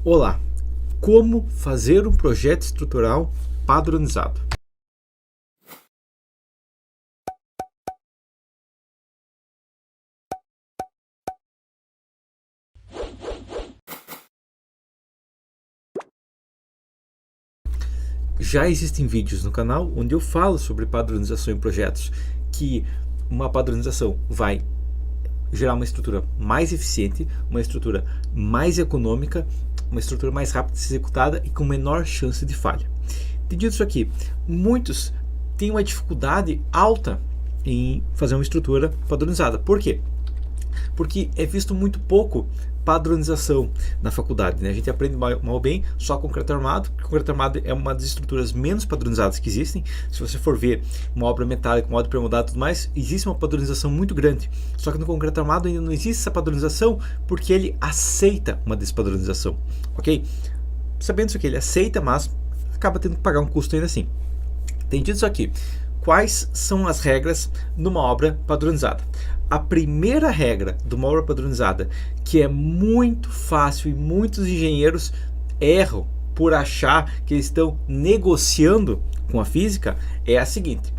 Olá, como fazer um projeto estrutural padronizado? Já existem vídeos no canal onde eu falo sobre padronização em projetos, que uma padronização vai gerar uma estrutura mais eficiente, uma estrutura mais econômica, uma estrutura mais rápida de ser executada e com menor chance de falha. Dito isso aqui, muitos têm uma dificuldade alta em fazer uma estrutura padronizada. Por quê? Porque é visto muito pouco padronização na faculdade, né? A gente aprende mal ou bem só concreto armado, porque concreto armado é uma das estruturas menos padronizadas que existem. Se você for ver uma obra metálica, uma obra pré-moldada e tudo mais, existe uma padronização muito grande. Só que no concreto armado ainda não existe essa padronização porque ele aceita uma despadronização, ok? Sabendo isso aqui, ele aceita, mas acaba tendo que pagar um custo ainda assim. Entendido isso aqui, quais são as regras numa obra padronizada? A primeira regra de uma obra padronizada, que é muito fácil e muitos engenheiros erram por achar que eles estão negociando com a física, é a seguinte: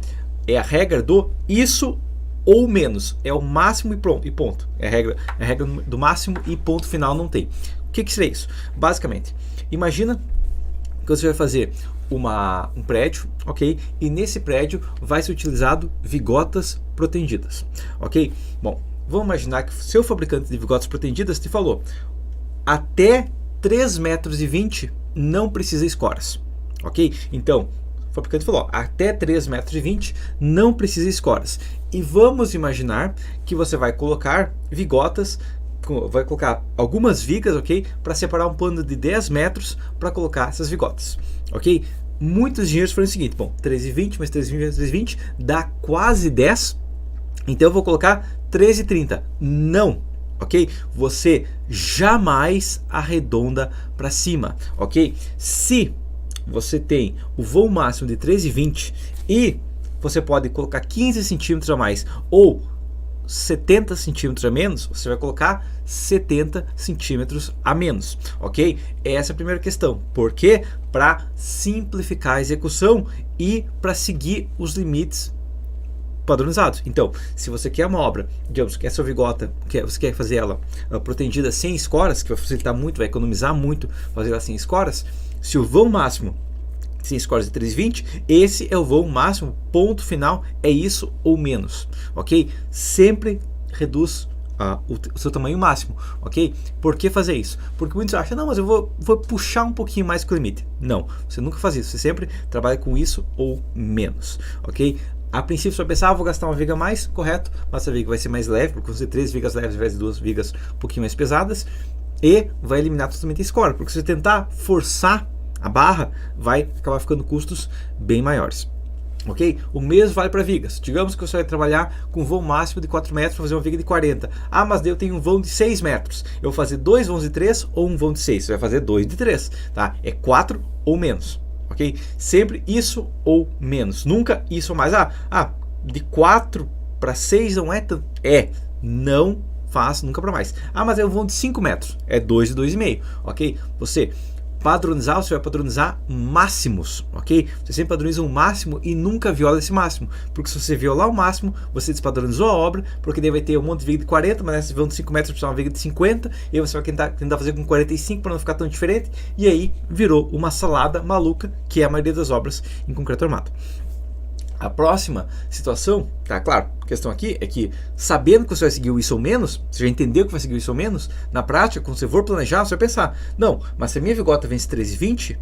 é a regra do isso ou menos, é o máximo e ponto. É a regra do máximo e ponto final, não tem. O que seria isso? Basicamente, imagina que você vai fazer um prédio, ok? E nesse prédio vai ser utilizado vigotas protendidas, ok? Bom, vamos imaginar que seu fabricante de vigotas protendidas te falou até 3,20 metros não precisa escoras, ok? Então, o fabricante falou até 3,20 metros não precisa escoras. E vamos imaginar que você vai colocar vigotas, vai colocar algumas vigas, ok? Para separar um pano de 10 metros para colocar essas vigotas, ok? Muitos engenheiros falam o seguinte: bom, 13,20 mais 13,20 mais 13,20 dá quase 10, então eu vou colocar 13,30. Não, ok? Você jamais arredonda para cima, ok? Se você tem o vão máximo de 13,20 e você pode colocar 15 centímetros a mais ou 70 centímetros a menos, você vai colocar 70 centímetros a menos, ok? Essa é a primeira questão. Por quê? Para simplificar a execução e para seguir os limites padronizados. Então, se você quer uma obra, digamos, que essa vigota, você quer fazer ela protegida sem escoras, que vai facilitar muito, vai economizar muito fazer ela sem escoras, se o vão máximo sem escoras de 3,20, esse é o vão máximo, ponto final, é isso ou menos, ok? Sempre reduz o seu tamanho máximo, ok? Por que fazer isso? Porque muitos acham, não, mas eu vou puxar um pouquinho mais que o limite. Não, você nunca faz isso, você sempre trabalha com isso ou menos, ok? A princípio você vai pensar, vou gastar uma viga a mais, correto, mas essa viga vai ser mais leve, porque você tem 3 vigas leves ao invés de 2 vigas um pouquinho mais pesadas, e vai eliminar totalmente a escora, porque se você tentar forçar a barra, vai acabar ficando custos bem maiores, ok? O mesmo vale para vigas. Digamos que você vai trabalhar com vão máximo de 4 metros para fazer uma viga de 40. Ah, mas daí eu tenho um vão de 6 metros. Eu vou fazer 2 vãos de 3 ou um vão de 6? Você vai fazer 2 de 3, tá? É 4 ou menos, ok? Sempre isso ou menos. Nunca isso ou mais. De 4 para 6 não é tanto. Não faz nunca para mais. Ah, mas é um vão de 5 metros. É 2 de 2,5, ok? Você vai padronizar máximos, ok? Você sempre padroniza um máximo e nunca viola esse máximo, porque se você violar o máximo, você despadronizou a obra, porque daí vai ter um monte de viga de 40, mas nesse vão de 5 metros precisa uma viga de 50, e aí você vai tentar fazer com 45 para não ficar tão diferente, e aí virou uma salada maluca, que é a maioria das obras em concreto armado. A próxima situação, tá claro, a questão aqui é que, sabendo que você vai seguir o isso ou menos, você já entendeu que vai seguir o isso ou menos, na prática, quando você for planejar, você vai pensar, não, mas se a minha vigota vence 13,20,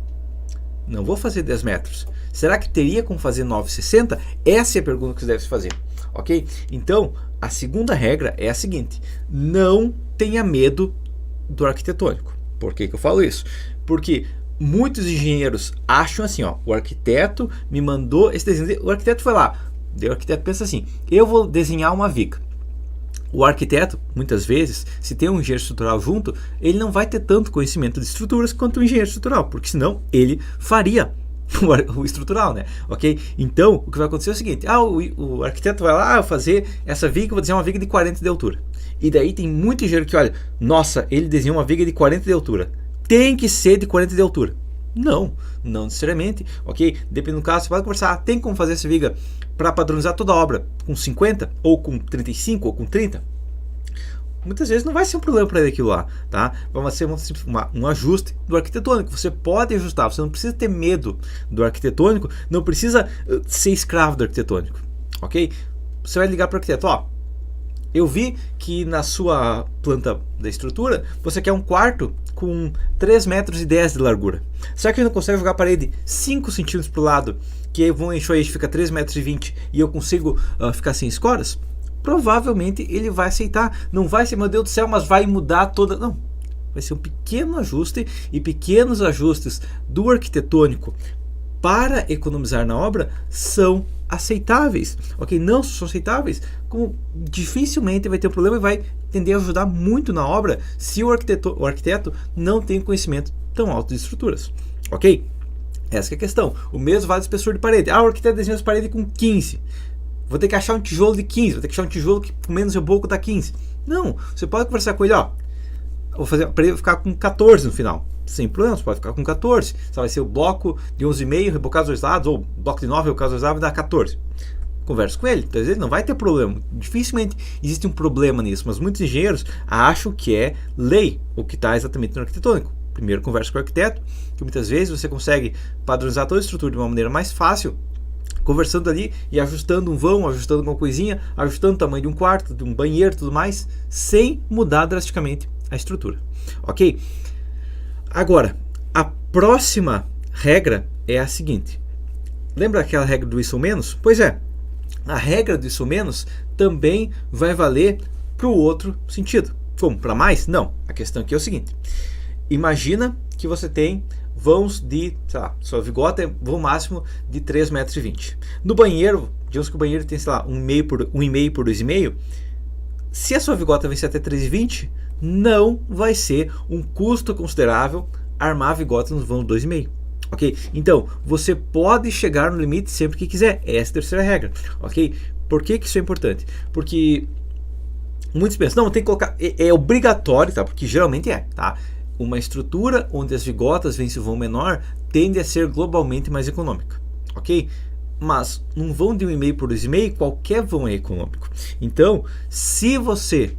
não vou fazer 10 metros. Será que teria como fazer 9,60? Essa é a pergunta que você deve fazer, ok? Então, a segunda regra é a seguinte: não tenha medo do arquitetônico. Por que eu falo isso? Porque muitos engenheiros acham assim, ó, o arquiteto me mandou esse desenho, o arquiteto foi lá, o arquiteto pensa assim, eu vou desenhar uma viga. O arquiteto, muitas vezes, se tem um engenheiro estrutural junto, ele não vai ter tanto conhecimento de estruturas quanto o engenheiro estrutural, porque senão ele faria o estrutural, né? Ok? Então, o que vai acontecer é o seguinte: o arquiteto vai lá fazer essa viga, vou desenhar uma viga de 40 de altura. E daí tem muito engenheiro que olha, nossa, ele desenhou uma viga de 40 de altura. tem que ser de 40 de altura. Não necessariamente, ok? Dependendo do caso, você pode conversar, tem como fazer essa viga para padronizar toda a obra com 50, ou com 35, ou com 30? Muitas vezes não vai ser um problema para ele aquilo lá, tá? Vai ser um ajuste do arquitetônico. Você pode ajustar, você não precisa ter medo do arquitetônico, não precisa ser escravo do arquitetônico, ok? Você vai ligar para o arquiteto, ó, eu vi que na sua planta da estrutura você quer um quarto com 3,10 metros de largura. Será que ele não consegue jogar a parede 5 centímetros para o lado, que eu vou encher eixo, fica 3,20 metros e eu consigo ficar sem escoras? Provavelmente ele vai aceitar. Não vai ser, meu Deus do céu, mas vai mudar toda... Não. Vai ser um pequeno ajuste, e pequenos ajustes do arquitetônico para economizar na obra são aceitáveis, ok? Não são aceitáveis, como dificilmente vai ter um problema e vai tender a ajudar muito na obra se o arquiteto não tem conhecimento tão alto de estruturas, ok? Essa que é a questão. O mesmo vale de espessura de parede. O arquiteto desenha as paredes com 15. Vou ter que achar um tijolo de 15, vou ter que achar um tijolo que com menos um pouco dá 15. Não, você pode conversar com ele, ó, vou fazer a parede ficar com 14 no final. Sem problema, você pode ficar com 14. Só vai ser o bloco de 11,5 rebocado dos dois lados, ou bloco de 9 rebocado dos dois lados, vai dar 14. Conversa com ele, então ele não vai ter problema. Dificilmente existe um problema nisso, mas muitos engenheiros acham que é lei o que está exatamente no arquitetônico. Primeiro conversa com o arquiteto, que muitas vezes você consegue padronizar toda a estrutura de uma maneira mais fácil, conversando ali e ajustando um vão, ajustando alguma coisinha, ajustando o tamanho de um quarto, de um banheiro e tudo mais, sem mudar drasticamente a estrutura, ok? Agora, a próxima regra é a seguinte. Lembra aquela regra do isso ou menos? Pois é, a regra do isso ou menos também vai valer para o outro sentido. Como? Para mais? Não. A questão aqui é o seguinte. Imagina que você tem vãos de, sei lá, sua vigota é vão máximo de 3,20 metros. No banheiro, digamos que o banheiro tem, sei lá, 1,5 por 2,5. Se a sua vigota vencer até 3,20, não vai ser um custo considerável armar a vigota nos vãos 2,5. Ok? Então, você pode chegar no limite sempre que quiser. Essa é a terceira regra. Ok? Por que isso é importante? Porque muitos pensam, não, tem que colocar, é obrigatório, tá? Porque geralmente é, tá? Uma estrutura onde as vigotas vencem o vão menor tende a ser globalmente mais econômica, ok? Mas num vão de 1,5 por 2,5, qualquer vão é econômico. Então, se você,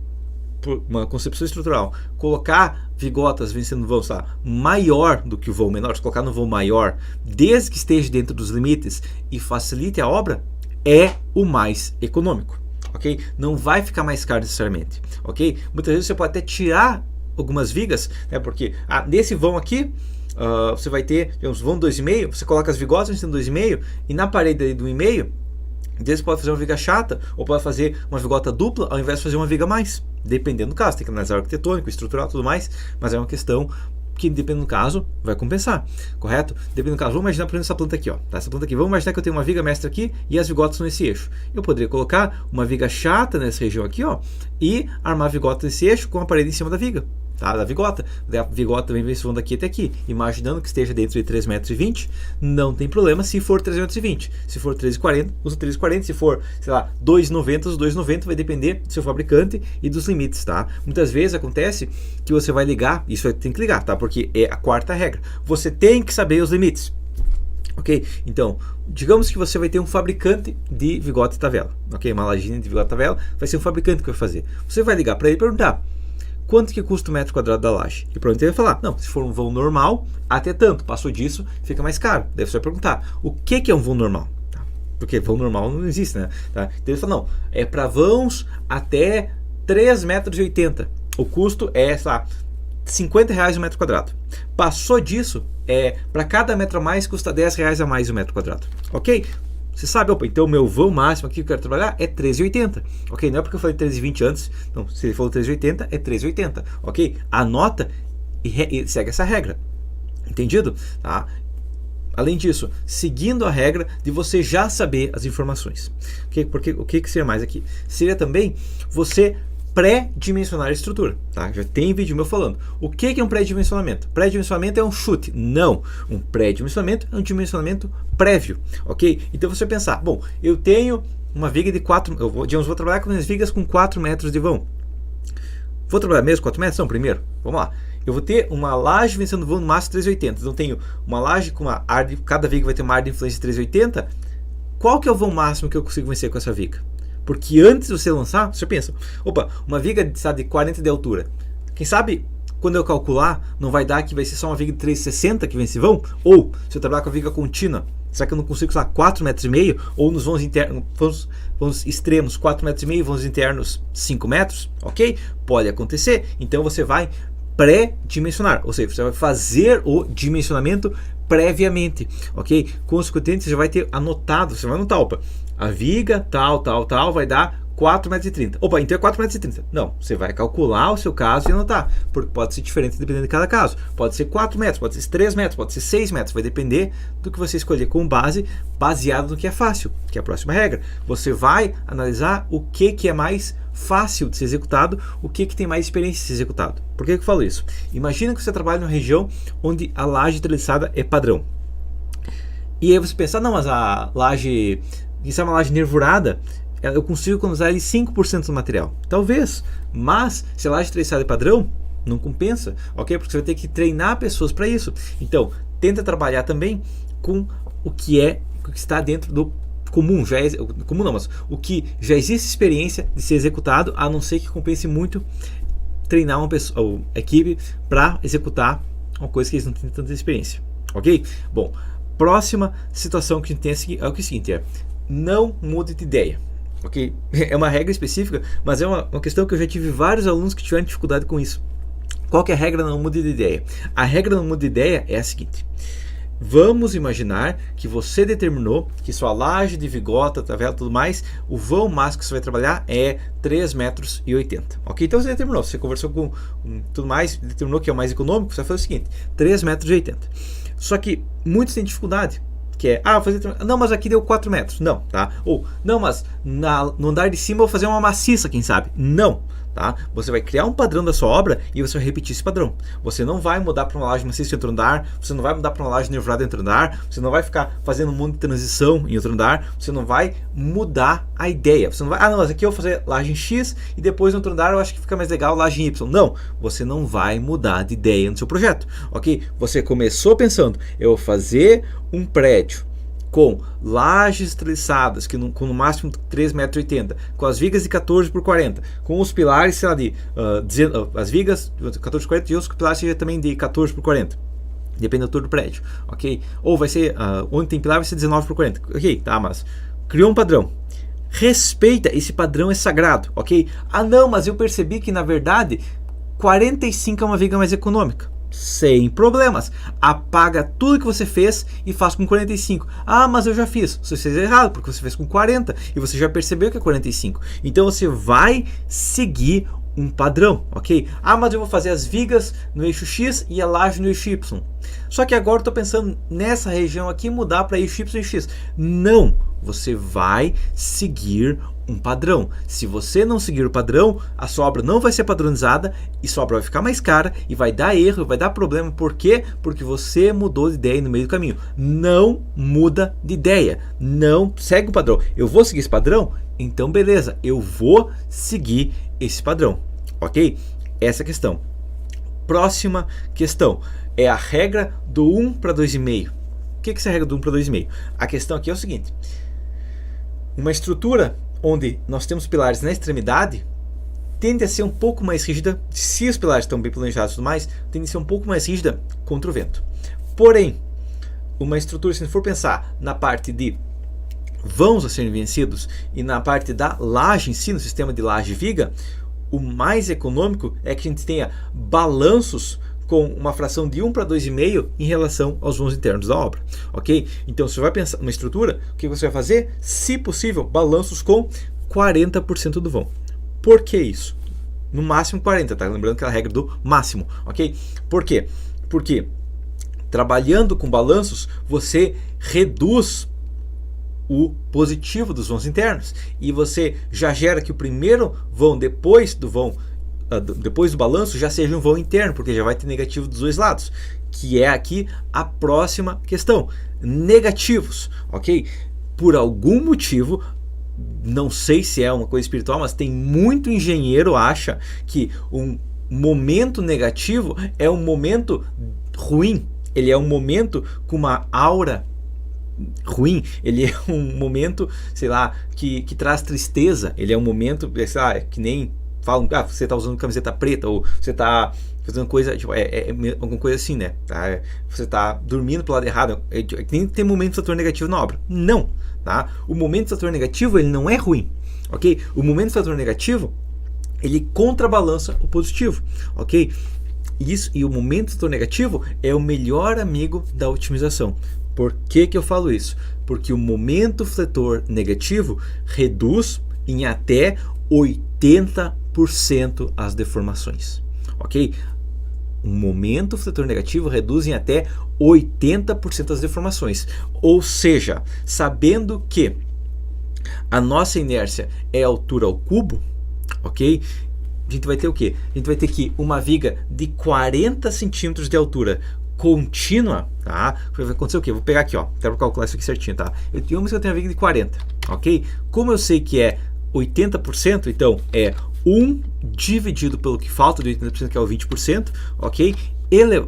por uma concepção estrutural, colocar vigotas vencendo vão maior do que o vão menor, se colocar no vão maior, desde que esteja dentro dos limites e facilite a obra, é o mais econômico, ok? Não vai ficar mais caro necessariamente, ok? Muitas vezes você pode até tirar algumas vigas, né? Porque nesse vão aqui você vai ter, digamos, vão 2,5, você coloca as vigotas vencendo 2,5 e na parede do 1,5 você pode fazer uma viga chata ou pode fazer uma vigota dupla ao invés de fazer uma viga mais, dependendo do caso. Tem que analisar o arquitetônico, estrutural e tudo mais, mas é uma questão que, dependendo do caso, vai compensar, correto? Dependendo do caso, vamos imaginar, por exemplo, essa planta aqui, ó, tá? Essa planta aqui, vamos imaginar que eu tenho uma viga mestra aqui e as vigotas são nesse eixo. Eu poderia colocar uma viga chata nessa região aqui, ó, e armar a vigota nesse eixo com a parede em cima da viga, tá? Da vigota. A vigota também vem vão daqui até aqui, imaginando que esteja dentro de 3,20 metros, não tem problema se for 3,20 metros. Se for 3,40, usa 3,40. Se for, sei lá, 2,90, os 2,90 vai depender do seu fabricante e dos limites, tá? Muitas vezes acontece que você vai ligar, isso tem que ligar, tá? Porque é a quarta regra. Você tem que saber os limites. Ok? Então, digamos que você vai ter um fabricante de vigota e tavela, ok? Uma lajinha de vigota e tavela, vai ser um fabricante que vai fazer. Você vai ligar para ele e perguntar: quanto que custa o metro quadrado da laje? E pronto, ele vai falar: não, se for um vão normal, até tanto, passou disso, fica mais caro. Daí você vai perguntar: o que é um vão normal? Tá? Porque vão normal não existe, né? Tá? Então ele fala: não, é para vãos até 3,80 metros. O custo é, sei lá, R$50 o metro quadrado. Passou disso, para cada metro a mais custa R$10 a mais o metro quadrado. Ok? Você sabe, opa, então o meu vão máximo aqui que eu quero trabalhar é 13,80. Ok? Não é porque eu falei 13,20 antes. Não, se ele falou 13,80, é 13,80. Ok? Anota e segue essa regra. Entendido? Tá? Além disso, seguindo a regra de você já saber as informações. Okay? Porque o que seria mais aqui? Seria também você pré-dimensionar a estrutura, tá? Já tem vídeo meu falando. O que é um pré-dimensionamento? Pré-dimensionamento é um chute? Não. Um pré-dimensionamento é um dimensionamento prévio, ok? Então você pensar, bom, eu tenho uma viga de 4, vou trabalhar com as vigas com 4 metros de vão. Vou trabalhar mesmo 4 metros? Não, primeiro, vamos lá. eu vou ter uma laje vencendo o vão no máximo 380. Então, eu tenho uma laje com uma área, cada viga vai ter uma área de influência de 380. Qual que é o vão máximo que eu consigo vencer com essa viga? Porque antes de você lançar, você pensa, opa, uma viga de 40 de altura. Quem sabe, quando eu calcular, não vai dar que vai ser só uma viga de 360 que vence vão? Ou, se eu trabalhar com a viga contínua, será que eu não consigo usar 4,5 metros? Ou nos vãos internos, vãos extremos 4,5 metros, vãos internos 5 metros? Ok? Pode acontecer. Então você vai pré-dimensionar, ou seja, você vai fazer o dimensionamento previamente, ok? Consequentemente, você já vai ter anotado, você vai anotar, opa, a viga tal vai dar 4,30 metros. Opa, então é 4,30 metros. Não, você vai calcular o seu caso e anotar, porque pode ser diferente dependendo de cada caso. Pode ser 4 metros, pode ser 3 metros, pode ser 6 metros, vai depender do que você escolher com base, baseado no que é fácil, que é a próxima regra. Você vai analisar o que é mais fácil de ser executado, o que tem mais experiência de ser executado. Por que eu falo isso? Imagina que você trabalha numa região onde a laje treliçada é padrão. E aí você pensa, não, mas a laje, isso é uma laje nervurada, eu consigo economizar ali 5% do material. Talvez, mas se a laje treliçada é padrão, não compensa, ok? Porque você vai ter que treinar pessoas para isso. Então, tenta trabalhar também com o que está dentro do comum, comum não, mas o que já existe experiência de ser executado, a não ser que compense muito treinar uma pessoa, ou equipe, para executar uma coisa que eles não têm tanta experiência, ok? Bom, próxima situação que a gente tem é o seguinte, não mude de ideia, ok? É uma regra específica, mas é uma questão que eu já tive vários alunos que tiveram dificuldade com isso. Qual que é a regra não mude de ideia? A regra não mude de ideia é a seguinte: vamos imaginar que você determinou que sua laje de vigota, tabela, tudo mais, o vão máximo que você vai trabalhar é 3,80 metros. Ok? Então você determinou, você conversou com tudo mais, determinou que é o mais econômico, você vai fazer o seguinte: 3,80 metros. Só que muitos têm dificuldade, que é, não, mas aqui deu 4 metros. Não, tá? Ou, não, mas no andar de cima eu vou fazer uma maciça, quem sabe? Não. Tá? Você vai criar um padrão da sua obra e você vai repetir esse padrão. Você não vai mudar para uma laje maciça em outro andar, você não vai mudar para uma laje nervurada em outro andar, você não vai ficar fazendo um mundo de transição em outro andar, você não vai mudar a ideia. Você não vai, não, mas aqui eu vou fazer laje em X e depois no outro andar eu acho que fica mais legal laje em Y. Não, você não vai mudar de ideia no seu projeto, ok? Você começou pensando, eu vou fazer um prédio com lajes treliçadas, com no máximo 3,80 metros, com as vigas de 14 por 40, com os pilares, sei lá, as vigas de 14 por 40 e os pilares sejam também de 14 por 40. Depende da altura do prédio, ok? Ou vai ser, onde tem pilar vai ser 19 por 40, ok? Tá, mas criou um padrão. Respeita, esse padrão é sagrado, ok? Ah não, mas eu percebi que na verdade 45 é uma viga mais econômica. Sem problemas, apaga tudo que você fez e faz com 45. Ah, mas eu já fiz. Você fez errado, porque você fez com 40 e você já percebeu que é 45. Então você vai seguir um padrão, ok? Ah, mas eu vou fazer as vigas no eixo X e a laje no eixo Y. Só que agora eu estou pensando nessa região aqui mudar para eixo Y e X. Não, você vai seguir um padrão. Se você não seguir o padrão, a sua obra não vai ser padronizada e sua obra vai ficar mais cara e vai dar erro, vai dar problema. Por quê? Porque você mudou de ideia no meio do caminho. Não muda de ideia. Não segue o padrão. Eu vou seguir esse padrão? Então beleza, eu vou seguir esse padrão. Ok? Essa é a questão. Próxima questão é a regra do 1 para 2,5. O que é essa regra do 1 para 2,5? A questão aqui é o seguinte: uma estrutura onde nós temos pilares na extremidade tende a ser um pouco mais rígida, se os pilares estão bem planejados e tudo mais, tende a ser um pouco mais rígida contra o vento. Porém, uma estrutura, se a gente for pensar na parte de vãos a serem vencidos e na parte da laje em si, no sistema de laje viga, o mais econômico é que a gente tenha balanços com uma fração de 1 para 2,5 em relação aos vãos internos da obra, ok? Então, se você vai pensar numa estrutura, o que você vai fazer? Se possível, balanços com 40% do vão. Por que isso? No máximo 40%, tá? Lembrando que é a regra do máximo, ok? Por quê? Porque trabalhando com balanços, você reduz o positivo dos vãos internos e você já gera que o primeiro vão depois do balanço já seja um vão interno, porque já vai ter negativo dos dois lados, que é aqui a próxima questão. Negativos, ok? Por algum motivo, não sei se é uma coisa espiritual, mas tem muito engenheiro acha que um momento negativo é um momento ruim, ele é um momento com uma aura ruim, ele é um momento, sei lá, que traz tristeza, ele é um momento, sei lá, que nem falam, você tá usando camiseta preta, ou você tá fazendo coisa, tipo, alguma coisa assim, né? Você tá dormindo pro lado errado, nem tem momento de fator negativo na obra. Não, tá? O momento de fator negativo, ele não é ruim, ok? O momento de fator negativo, ele contrabalança o positivo, ok? Isso, e o momento de fator negativo é o melhor amigo da otimização. Por que eu falo isso? Porque o momento fletor negativo reduz em até 80% as deformações, ok? O momento fletor negativo reduz em até 80% as deformações. Ou seja, sabendo que a nossa inércia é a altura ao cubo, ok? A gente vai ter o quê? A gente vai ter que uma viga de 40 centímetros de altura contínua, tá? Vai acontecer o quê? Vou pegar aqui, ó, até para calcular isso aqui certinho, tá? Eu tenho uma viga de 40, ok? Como eu sei que é 80%, então é 1 dividido pelo que falta de 80%, que é o 20%, ok?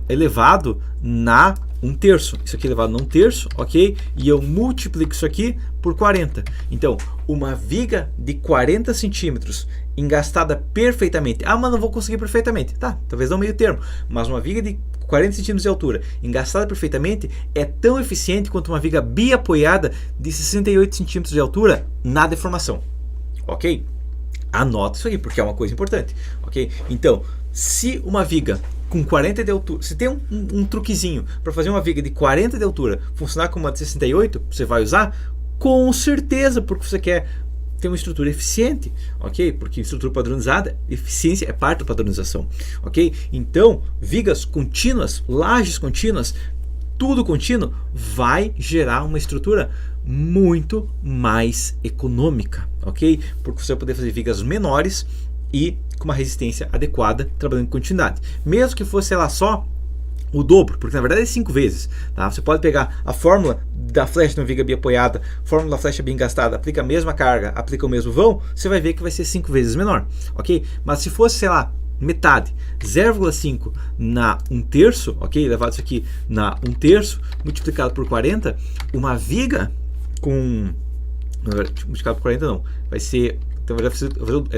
Elevado na 1/3. Isso aqui elevado a 1/3, ok? E eu multiplico isso aqui por 40. Então, uma viga de 40 centímetros engastada perfeitamente. Mas não vou conseguir perfeitamente. Tá, talvez não meio termo. Mas uma viga de 40 centímetros de altura, engastada perfeitamente, é tão eficiente quanto uma viga biapoiada de 68 centímetros de altura na deformação. Ok? Anota isso aqui, porque é uma coisa importante. Ok? Então, se uma viga com 40 de altura, se tem um truquezinho para fazer uma viga de 40 de altura funcionar como uma de 68, você vai usar? Com certeza, porque você quer ter uma estrutura eficiente, ok? Porque estrutura padronizada, eficiência é parte da padronização, ok? Então, vigas contínuas, lajes contínuas, tudo contínuo vai gerar uma estrutura muito mais econômica, ok? Porque você vai poder fazer vigas menores e com uma resistência adequada, trabalhando em continuidade. Mesmo que fosse, sei lá, só o dobro, porque na verdade é 5 vezes, tá? Você pode pegar a fórmula da flecha de uma viga biapoiada, fórmula da flecha bem gastada, aplica a mesma carga, aplica o mesmo vão, você vai ver que vai ser 5 vezes menor, ok? Mas se fosse, sei lá, metade, 0,5 na 1/3, ok? Elevado isso aqui na 1/3, multiplicado por 40, uma viga com... multiplicado por 40 não, vai ser... Então vai ser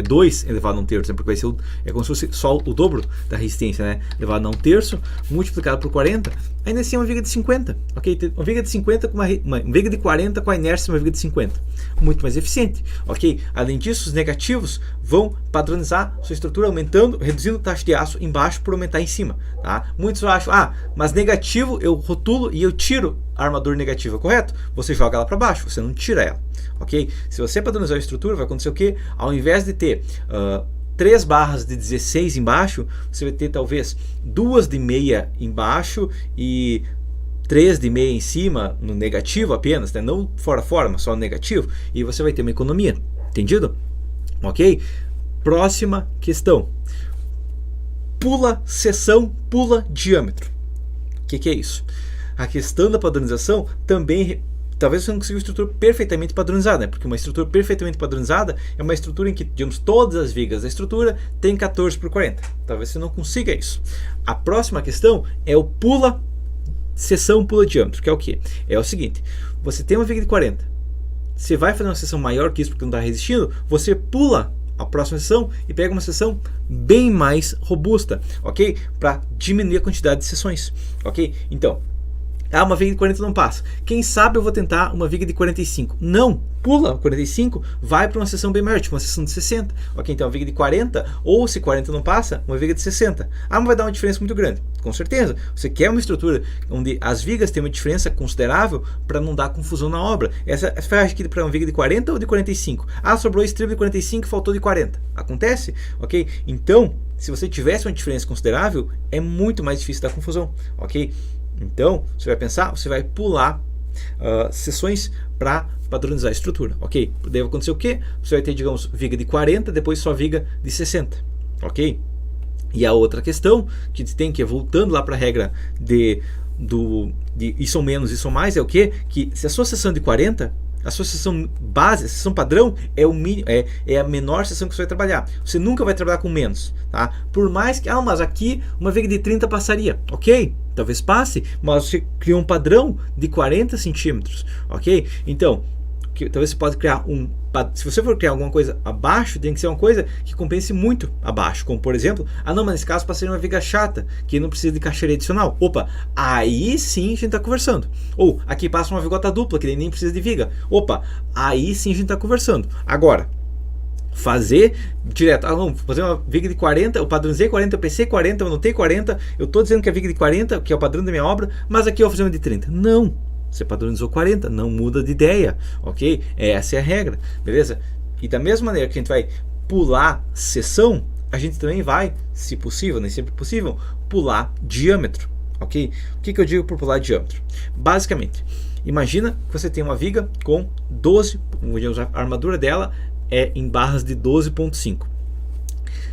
2 elevado a 1/3, né? Porque vai ser é como se fosse só o dobro da resistência, né? Elevado a 1/3, multiplicado por 40, ainda assim é uma viga de 50, ok? Uma viga de 50 com uma viga de 40 com a inércia de uma viga de 50, muito mais eficiente, ok? Além disso, os negativos vão padronizar sua estrutura, aumentando, reduzindo a taxa de aço embaixo por aumentar em cima, tá? Muitos acham, mas negativo eu rotulo e eu tiro a armadura negativa, correto? Você joga ela para baixo, você não tira ela, ok? Se você padronizar a estrutura, vai acontecer o quê? Ao invés de ter 3 barras de 16 embaixo, você vai ter talvez 2 de meia embaixo e 3 de meia em cima, no negativo apenas, né? Não fora fora, mas só no negativo, e você vai ter uma economia, entendido? Ok? Próxima questão. Pula seção, pula diâmetro. O que é isso? A questão da padronização também, talvez você não consiga uma estrutura perfeitamente padronizada, né? Porque uma estrutura perfeitamente padronizada é uma estrutura em que, digamos, todas as vigas da estrutura tem 14 por 40. Talvez você não consiga isso. A próxima questão é o pula seção, pula diâmetro, que é o quê? É o seguinte, você tem uma viga de 40, você vai fazer uma seção maior que isso porque não está resistindo, você pula a próxima seção e pega uma seção bem mais robusta, ok? Para diminuir a quantidade de seções, ok? Então, uma viga de 40 não passa. Quem sabe eu vou tentar uma viga de 45. Não, pula 45, vai para uma seção bem maior, tipo uma seção de 60. Ok, então uma viga de 40, ou se 40 não passa, uma viga de 60. Mas vai dar uma diferença muito grande. Com certeza, você quer uma estrutura onde as vigas têm uma diferença considerável para não dar confusão na obra. Essa faz aqui para uma viga de 40 ou de 45? Sobrou estribo de 45 e faltou de 40. Acontece? Ok? Então, se você tivesse uma diferença considerável, é muito mais difícil dar confusão. Ok? Então, você vai pensar, você vai pular seções para padronizar a estrutura, ok? Deve acontecer o quê? Você vai ter, digamos, viga de 40, depois só viga de 60, ok? E a outra questão que tem que ir voltando lá para a regra de isso ou menos, isso ou mais, é o quê? Que se a sua seção é de 40, A sua seção base, a seção padrão é o mínimo, é a menor seção que você vai trabalhar. Você nunca vai trabalhar com menos, tá? Por mais que, mas aqui uma viga de 30 passaria, ok? Talvez passe, mas você criou um padrão de 40 centímetros, ok? Então, talvez você pode criar se você for criar alguma coisa abaixo, tem que ser uma coisa que compense muito abaixo, como por exemplo, mas nesse caso passei uma viga chata, que não precisa de caixaria adicional. Opa, aí sim a gente está conversando. Ou aqui passa uma vigota dupla, que nem precisa de viga. Opa, aí sim a gente está conversando. Agora, fazer direto, fazer uma viga de 40, eu padronizei 40, eu pensei 40, eu anotei 40, eu estou dizendo que é a viga de 40, que é o padrão da minha obra, mas aqui eu vou fazer uma de 30. Não! Você padronizou 40, não muda de ideia, ok? Essa é a regra, beleza? E da mesma maneira que a gente vai pular seção, a gente também vai, se possível, nem sempre possível, pular diâmetro, ok? O que eu digo por pular diâmetro? Basicamente, imagina que você tem uma viga com 12, a armadura dela é em barras de 12.5.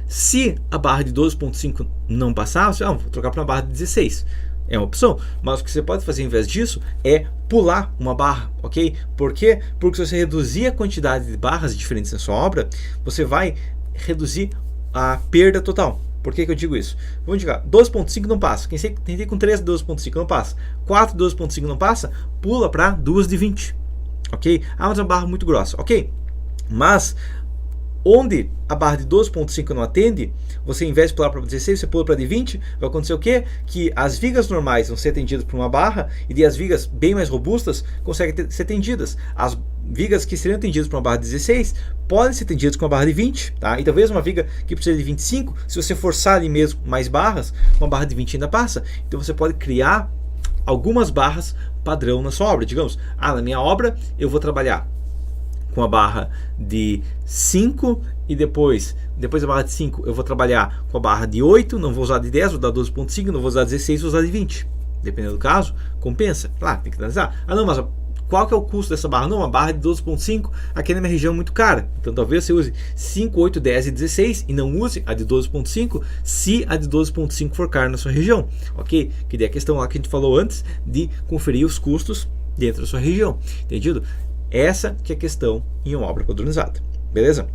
Se a barra de 12.5 não passar, você vou trocar para uma barra de 16. É uma opção, mas o que você pode fazer em vez disso é pular uma barra, ok? Por quê? Porque se você reduzir a quantidade de barras diferentes na sua obra, você vai reduzir a perda total. Por que eu digo isso? Vamos dizer, 12.5 não passa. Quem tentei com 3 de 12.5 não passa. 4 de 12.5 não passa, pula para 2 de 20, ok? Mas é uma barra muito grossa, ok? Mas onde a barra de 12.5 não atende, você em vez de pular para 16, você pula para de 20, vai acontecer o quê? Que as vigas normais vão ser atendidas por uma barra e as vigas bem mais robustas conseguem ser atendidas. As vigas que seriam atendidas por uma barra de 16 podem ser atendidas com uma barra de 20, tá? E talvez uma viga que precisa de 25, se você forçar ali mesmo mais barras, uma barra de 20 ainda passa. Então você pode criar algumas barras padrão na sua obra. Digamos, na minha obra eu vou trabalhar com a barra de 5 e depois da barra de 5 eu vou trabalhar com a barra de 8, não vou usar de 10, vou dar 12.5, não vou usar 16, vou usar de 20. Dependendo do caso, compensa. Tem que analisar. Mas qual que é o custo dessa barra? Não, uma barra de 12.5 aqui na minha região é muito cara. Então talvez você use 5, 8, 10 e 16 e não use a de 12.5 se a de 12.5 for cara na sua região. Ok? Que daí a questão lá que a gente falou antes de conferir os custos dentro da sua região. Entendido? Essa que é a questão em uma obra padronizada, beleza?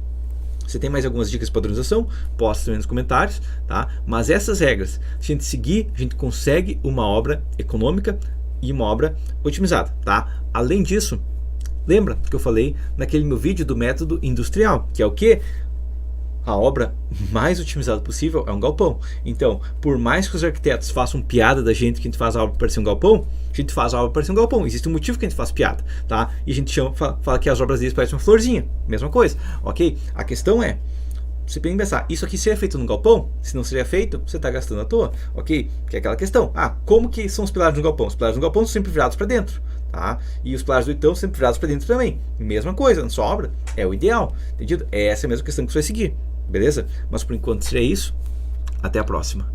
Você tem mais algumas dicas de padronização? Posta também nos comentários, tá? Mas essas regras, se a gente seguir, a gente consegue uma obra econômica e uma obra otimizada, tá? Além disso, lembra que eu falei naquele meu vídeo do método industrial, que é o quê? A obra mais otimizada possível é um galpão. Então, por mais que os arquitetos façam piada da gente que a gente faz a obra parecer um galpão, a gente faz a obra parecer um galpão. Existe um motivo que a gente faz piada, tá? E a gente fala que as obras deles parecem uma florzinha. Mesma coisa, ok? A questão é, você tem que pensar, isso aqui seria feito no galpão? Se não seria feito, você está gastando à toa, ok? Que é aquela questão, como que são os pilares do galpão? Os pilares do galpão são sempre virados para dentro, tá? E os pilares do Itão sempre virados para dentro também. Mesma coisa, na sua obra é o ideal, entendido? Essa é a mesma questão que você vai seguir. Beleza? Mas por enquanto seria isso. Até a próxima.